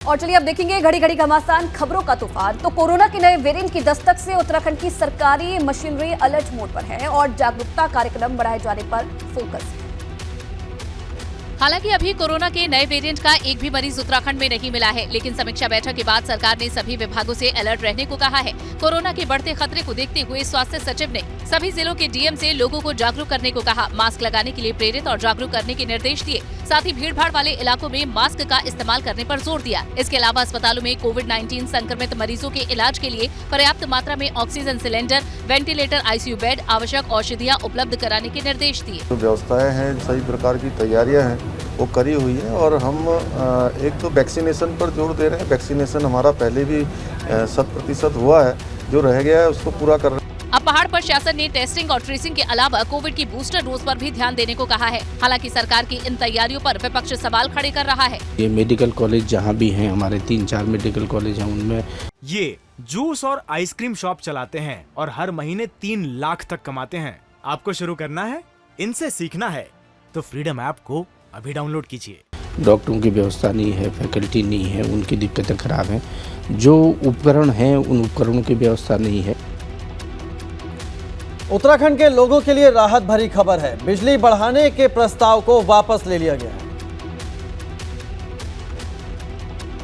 और चलिए अब देखेंगे घड़ी घड़ी घमासान खबरों का तूफान। तो कोरोना के नए वेरिएंट की दस्तक से उत्तराखंड की सरकारी मशीनरी अलर्ट मोड पर है और जागरूकता कार्यक्रम बढ़ाए जाने पर फोकस है। हालांकि अभी कोरोना के नए वेरिएंट का एक भी मरीज उत्तराखंड में नहीं मिला है, लेकिन समीक्षा बैठक के बाद सरकार ने सभी विभागों से अलर्ट रहने को कहा है। कोरोना के बढ़ते खतरे को देखते हुए स्वास्थ्य सचिव ने सभी जिलों के डीएम से लोगों को जागरूक करने को कहा, मास्क लगाने के लिए प्रेरित और जागरूक करने के निर्देश दिए। साथ ही भीड़-भाड़ वाले इलाकों में मास्क का इस्तेमाल करने पर जोर दिया। इसके अलावा अस्पतालों में कोविड-19 संक्रमित मरीजों के इलाज के लिए पर्याप्त मात्रा में oxygen cylinder, ventilator, ICU bed, आवश्यक औषधियाँ उपलब्ध कराने के निर्देश दिए। व्यवस्थाएं हैं, सभी प्रकार की तैयारियां हैं, वो करी हुई है और हम एक तो वैक्सीनेशन पर जोर दे रहे हैं। वैक्सीनेशन हमारा पहले भी 100% हुआ है, जो रह गया है उसको पूरा कर रहे हैं। अब पहाड़ पर शासन ने टेस्टिंग और ट्रेसिंग के अलावा कोविड की बूस्टर डोज पर भी ध्यान देने को कहा है। हालांकि सरकार की इन तैयारियों पर विपक्ष सवाल खड़े कर रहा है। ये मेडिकल कॉलेज जहाँ भी हैं, हमारे 3-4 मेडिकल कॉलेज हैं, उनमें ये जूस और आइसक्रीम शॉप चलाते हैं और हर महीने 3 लाख तक कमाते हैं। आपको शुरू करना है, इनसे सीखना है तो फ्रीडम ऐप को अभी डाउनलोड कीजिए। डॉक्टरों की व्यवस्था नहीं है, फैकल्टी नहीं है, उनकी दिक्कतें खराब हैं। जो उपकरण हैं, उन उपकरणों की व्यवस्था नहीं है। उत्तराखंड के लोगों के लिए राहत भरी खबर है। बिजली बढ़ाने के प्रस्ताव को वापस ले लिया गया है।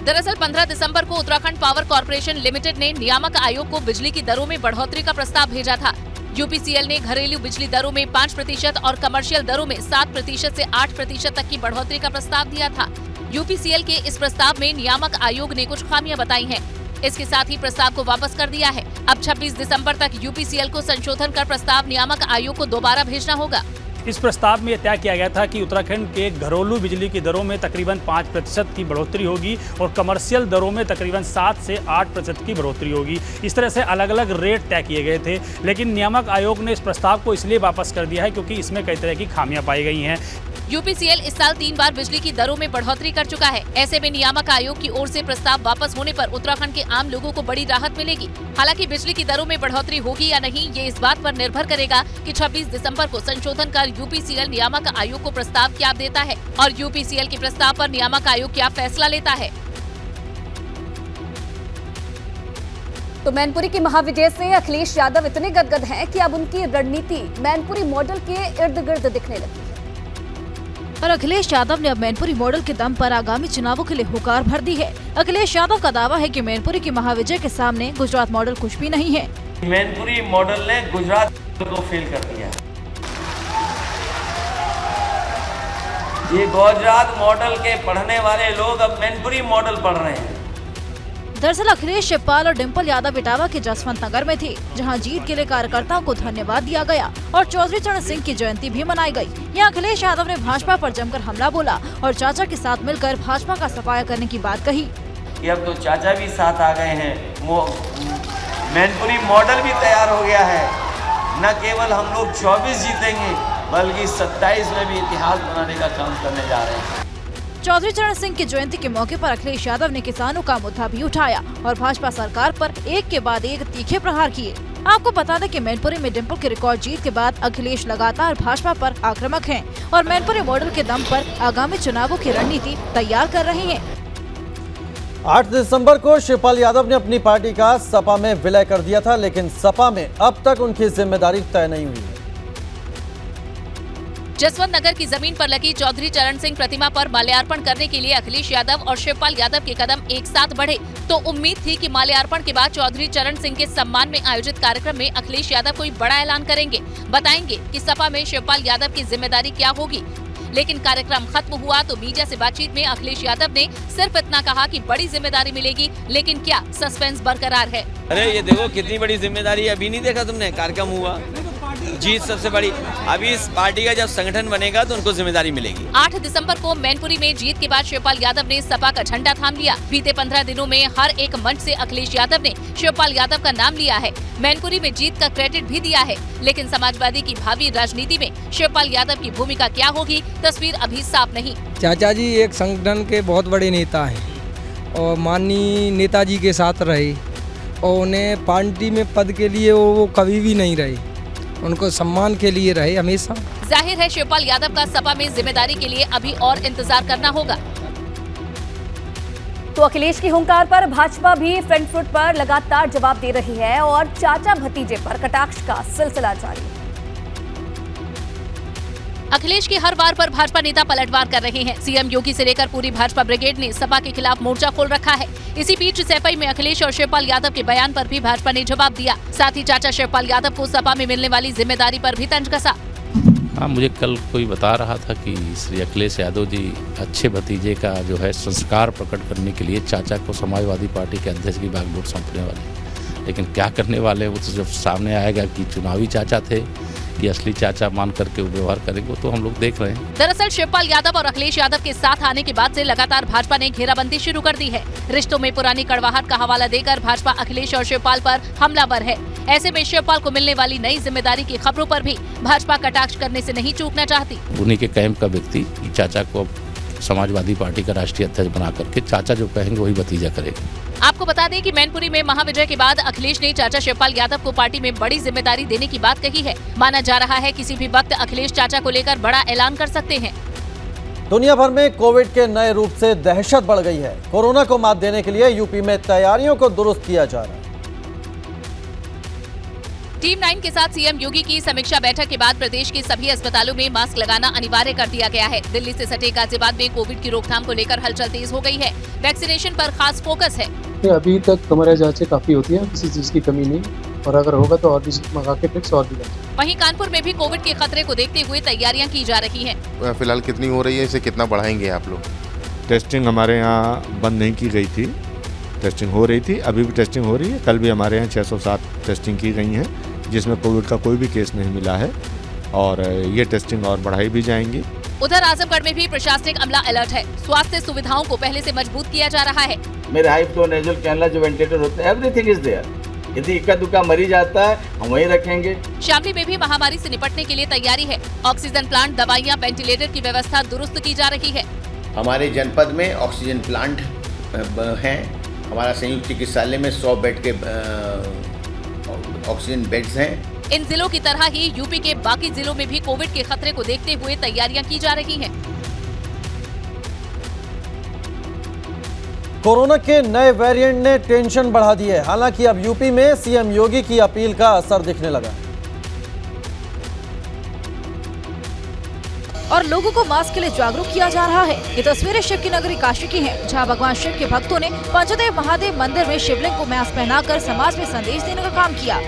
दरअसल 15 दिसंबर को उत्तराखंड पावर कॉर्पोरेशन लिमिटेड ने नियामक आयोग को बिजली की दरों में बढ़ोतरी का प्रस्ताव भेजा था। यूपीसीएल ने घरेलू बिजली दरों में 5% और कमर्शियल दरों में 7% से 8% तक की बढ़ोतरी का प्रस्ताव दिया था। यूपीसीएल के इस प्रस्ताव में नियामक आयोग ने कुछ खामियां बताई हैं। इसके साथ ही प्रस्ताव को वापस कर दिया है। अब 26 दिसंबर तक यूपीसीएल को संशोधन कर प्रस्ताव नियामक आयोग को दोबारा भेजना होगा। इस प्रस्ताव में यह तय किया गया था कि उत्तराखंड के घरेलू बिजली की दरों में तकरीबन 5% की बढ़ोतरी होगी और कमर्शियल दरों में तकरीबन 7 से 8% की बढ़ोतरी होगी। इस तरह से अलग अलग रेट तय किए गए थे, लेकिन नियामक आयोग ने इस प्रस्ताव को इसलिए वापस कर दिया है क्योंकि इसमें कई तरह की खामियां पाई गई हैं। यूपीसीएल इस साल 3 बार बिजली की दरों में बढ़ोतरी कर चुका है। ऐसे में नियामक आयोग की ओर से प्रस्ताव वापस होने पर उत्तराखंड के आम लोगों को बड़ी राहत मिलेगी। हालांकि बिजली की दरों में बढ़ोतरी होगी या नहीं, ये इस बात पर निर्भर करेगा कि 26 दिसंबर को संशोधन कर यूपीसीएल नियामक आयोग को प्रस्ताव क्या देता है और यूपीसीएल के प्रस्ताव पर नियामक आयोग क्या फैसला लेता है। तो मैनपुरी की महाविजय से अखिलेश यादव इतने गदगद हैं कि अब उनकी रणनीति मैनपुरी मॉडल के इर्द गिर्द दिखने लगी है। और अखिलेश यादव ने अब मैनपुरी मॉडल के दम पर आगामी चुनावों के लिए हुकार भर दी है। अखिलेश यादव का दावा है कि मैनपुरी की महाविजय के सामने गुजरात मॉडल कुछ भी नहीं है। मैनपुरी मॉडल ने गुजरात को फेल कर दिया। ये गुजरात मॉडल के पढ़ने वाले लोग अब मैनपुरी मॉडल पढ़ रहे हैं। दरअसल अखिलेश शिवपाल और डिम्पल यादव इटावा के जसवंत नगर में थे, जहां जीत के लिए कार्यकर्ताओं को धन्यवाद दिया गया और चौधरी चरण सिंह की जयंती भी मनाई गई। यहां अखिलेश यादव ने भाजपा पर जमकर हमला बोला और चाचा के साथ मिलकर भाजपा का सफाया करने की बात कही। कि अब तो चाचा भी साथ आ गए हैं, मैनपुरी मॉडल भी तैयार हो गया है। न केवल हम लोग 24 जीतेंगे बल्कि 27 में भी इतिहास बनाने का काम करने जा रहे हैं। चौधरी चरण सिंह की जयंती के मौके पर अखिलेश यादव ने किसानों का मुद्दा भी उठाया और भाजपा सरकार पर एक के बाद एक तीखे प्रहार किए। आपको बता दें कि मैनपुरी में डिम्पल की रिकॉर्ड जीत के बाद अखिलेश लगातार भाजपा पर आक्रामक हैं और मैनपुरी मॉडल के दम पर आगामी चुनावों की रणनीति तैयार कर रहे हैं। 8 दिसंबर को शिवपाल यादव ने अपनी पार्टी का सपा में विलय कर दिया था, लेकिन सपा में अब तक उनकी जिम्मेदारी तय नहीं हुई है। जसवंत नगर की जमीन पर लगी चौधरी चरण सिंह प्रतिमा पर माल्यार्पण करने के लिए अखिलेश यादव और शिवपाल यादव के कदम एक साथ बढ़े, तो उम्मीद थी कि माल्यार्पण के बाद चौधरी चरण सिंह के सम्मान में आयोजित कार्यक्रम में अखिलेश यादव कोई बड़ा ऐलान करेंगे, बताएंगे कि सपा में शिवपाल यादव की जिम्मेदारी क्या होगी। लेकिन कार्यक्रम खत्म हुआ तो मीडिया से बातचीत में अखिलेश यादव ने सिर्फ इतना कहा कि बड़ी जिम्मेदारी मिलेगी, लेकिन क्या, सस्पेंस बरकरार है। अरे ये देखो कितनी बड़ी जिम्मेदारी, अभी नहीं देखा तुमने, कार्यक्रम हुआ, जीत सबसे बड़ी। अभी इस पार्टी का जब संगठन बनेगा तो उनको जिम्मेदारी मिलेगी। 8 दिसंबर को मैनपुरी में जीत के बाद शिवपाल यादव ने सपा का झंडा थाम लिया। बीते 15 दिनों में हर एक मंच से अखिलेश यादव ने शिवपाल यादव का नाम लिया है। मैनपुरी में जीत का क्रेडिट भी दिया है, लेकिन समाजवादी की भावी राजनीति में शिवपाल यादव की भूमिका क्या होगी, तस्वीर अभी साफ नहीं। चाचा जी एक संगठन के बहुत बड़े नेता हैं और माननीय नेताजी के साथ रहे और उन्हें पार्टी में पद के लिए वो कभी भी नहीं रहे, उनको सम्मान के लिए रहे हमेशा। जाहिर है शिवपाल यादव का सपा में जिम्मेदारी के लिए अभी और इंतजार करना होगा। तो अखिलेश की हुंकार पर भाजपा भी फ्रंट फुट पर लगातार जवाब दे रही है और चाचा भतीजे पर कटाक्ष का सिलसिला जारी है। अखिलेश की हर वार पर भाजपा नेता पलटवार कर रहे हैं। सीएम योगी से लेकर पूरी भाजपा ब्रिगेड ने सपा के खिलाफ मोर्चा खोल रखा है। इसी बीच सैफई में अखिलेश और शिवपाल यादव के बयान पर भी भाजपा ने जवाब दिया। साथ ही चाचा शिवपाल यादव को सपा में मिलने वाली जिम्मेदारी पर भी तंज कसा। हाँ, मुझे कल कोई बता रहा था कि श्री अखिलेश यादव जी अच्छे भतीजे का जो है संस्कार प्रकट करने के लिए चाचा को समाजवादी पार्टी के अध्यक्ष की बागडोर सौंपने वाले, लेकिन क्या करने वाले वो तो जब सामने आएगा कि चुनावी चाचा थे कि असली चाचा मान करके वो व्यवहार करेंगे, तो हम लोग देख रहे हैं। दरअसल शिवपाल यादव और अखिलेश यादव के साथ आने के बाद से लगातार भाजपा ने घेराबंदी शुरू कर दी है। रिश्तों में पुरानी कड़वाहट का हवाला देकर भाजपा अखिलेश और शिवपाल पर हमलावर है। ऐसे में शिवपाल को मिलने वाली नई जिम्मेदारी की खबरों पर भी भाजपा कटाक्ष करने से नहीं चूकना चाहती। उन्हीं के कैंप का व्यक्ति चाचा को समाजवादी पार्टी का राष्ट्रीय अध्यक्ष बना करके चाचा जो कहेंगे वही भतीजा करेगा। आपको बता दें कि मैनपुरी में महाविजय के बाद अखिलेश ने चाचा शिवपाल यादव को पार्टी में बड़ी जिम्मेदारी देने की बात कही है। माना जा रहा है किसी भी वक्त अखिलेश चाचा को लेकर बड़ा ऐलान कर सकते हैं। दुनिया भर में कोविड के नए रूप से दहशत बढ़ गई है। कोरोना को मात देने के लिए यूपी में तैयारियों को दुरुस्त किया जा रहा है। टीम 9 के साथ सीएम योगी की समीक्षा बैठक के बाद प्रदेश के सभी अस्पतालों में मास्क लगाना अनिवार्य कर दिया गया है। दिल्ली से सटे गाजियाबाद में कोविड की रोकथाम को लेकर हलचल तेज हो गई है। वैक्सीनेशन पर खास फोकस है। अभी तक कमरा जांचें काफी होती हैं, किसी चीज की कमी नहीं, और अगर होगा तो और भी मंगा के टेस्ट और भी जांचें। वहीं कानपुर में भी कोविड के खतरे को देखते हुए तैयारियां की जा रही हैं। फिलहाल कितनी हो रही है, इसे कितना बढ़ाएंगे आप लोग? टेस्टिंग हमारे यहाँ बंद नहीं की गई थी, टेस्टिंग हो रही थी, अभी भी टेस्टिंग हो रही है। कल भी हमारे यहाँ 607 टेस्टिंग की गई हैं, जिसमें कोविड का कोई भी केस नहीं मिला है, और ये टेस्टिंग और बढ़ाई भी जाएंगी। उधर आजमगढ़ में भी प्रशासनिक अमला अलर्ट है। स्वास्थ्य सुविधाओं को पहले से मजबूत किया जा रहा है। मेरे हाई फ्लो नेजल कैनुला जो वेंटिलेटर होते हैं, एवरीथिंग इज देयर। यदि इक्का दुक्का मरीज आता है हम वहीं रखेंगे। शामली में भी महामारी से निपटने के लिए तैयारी है। ऑक्सीजन प्लांट, दवाइयां, वेंटिलेटर की व्यवस्था दुरुस्त की जा रही है। हमारे जनपद में ऑक्सीजन प्लांट हैं। हमारा संयुक्त चिकित्सालय में 100 बेड के ऑक्सीजन बेड्स हैं। इन जिलों की तरह ही यूपी के बाकी जिलों में भी कोविड के खतरे को देखते हुए तैयारियां की जा रही हैं। कोरोना के नए वेरिएंट ने टेंशन बढ़ा दी है। हालांकि अब यूपी में सीएम योगी की अपील का असर दिखने लगा और लोगों को मास्क के लिए जागरूक किया जा रहा है। ये तस्वीरें शिव की नगरी काशी की हैं, जहां भगवान शिव के भक्तों ने पंचदेव महादेव मंदिर में शिवलिंग को मास्क पहनाकर समाज में संदेश देने का काम किया।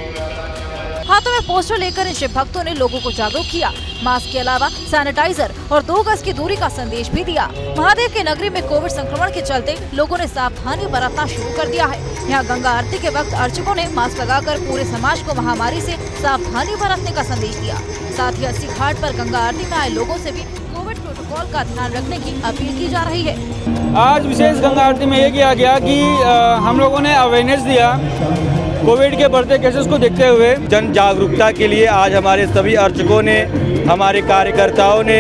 हाथों में पोस्टर लेकर इन शिव भक्तों ने लोगों को जागरूक किया। मास्क के अलावा सैनिटाइजर और 2 गज की दूरी का संदेश भी दिया। महादेव की नगरी में कोविड संक्रमण के चलते लोगों ने सावधानी बरतना शुरू कर दिया है। यहाँ गंगा आरती के वक्त अर्चकों ने मास्क लगाकर पूरे समाज को महामारी से सावधानी बरतने का संदेश दिया। साथ ही 80 घाट पर गंगा आरती में आए लोगों से भी कोविड प्रोटोकॉल का ध्यान रखने की अपील की जा रही है। आज विशेष गंगा आरती में ये किया गया कि हम लोगों ने अवेयरनेस दिया। कोविड के बढ़ते केसेस को देखते हुए जन जागरूकता के लिए आज हमारे सभी अर्चकों ने, हमारे कार्यकर्ताओं ने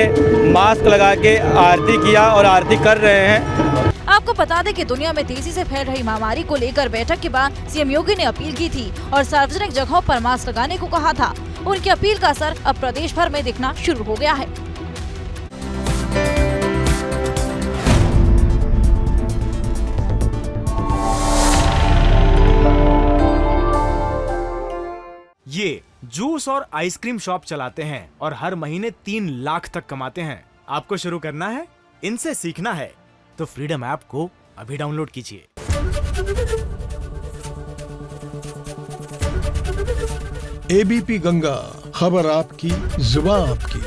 मास्क लगा के आरती किया और आरती कर रहे हैं। आपको बता दें कि दुनिया में तेजी से फैल रही महामारी को लेकर बैठक के बाद सीएम योगी ने अपील की थी और सार्वजनिक जगहों पर मास्क लगाने को कहा था। उनकी अपील का असर अब प्रदेश भर में दिखना शुरू हो गया है। ये जूस और आइसक्रीम शॉप चलाते हैं और हर महीने 3 लाख तक कमाते हैं। आपको शुरू करना है, इनसे सीखना है, तो फ्रीडम ऐप को अभी डाउनलोड कीजिए। एबीपी गंगा, खबर आपकी, जुबान आपकी।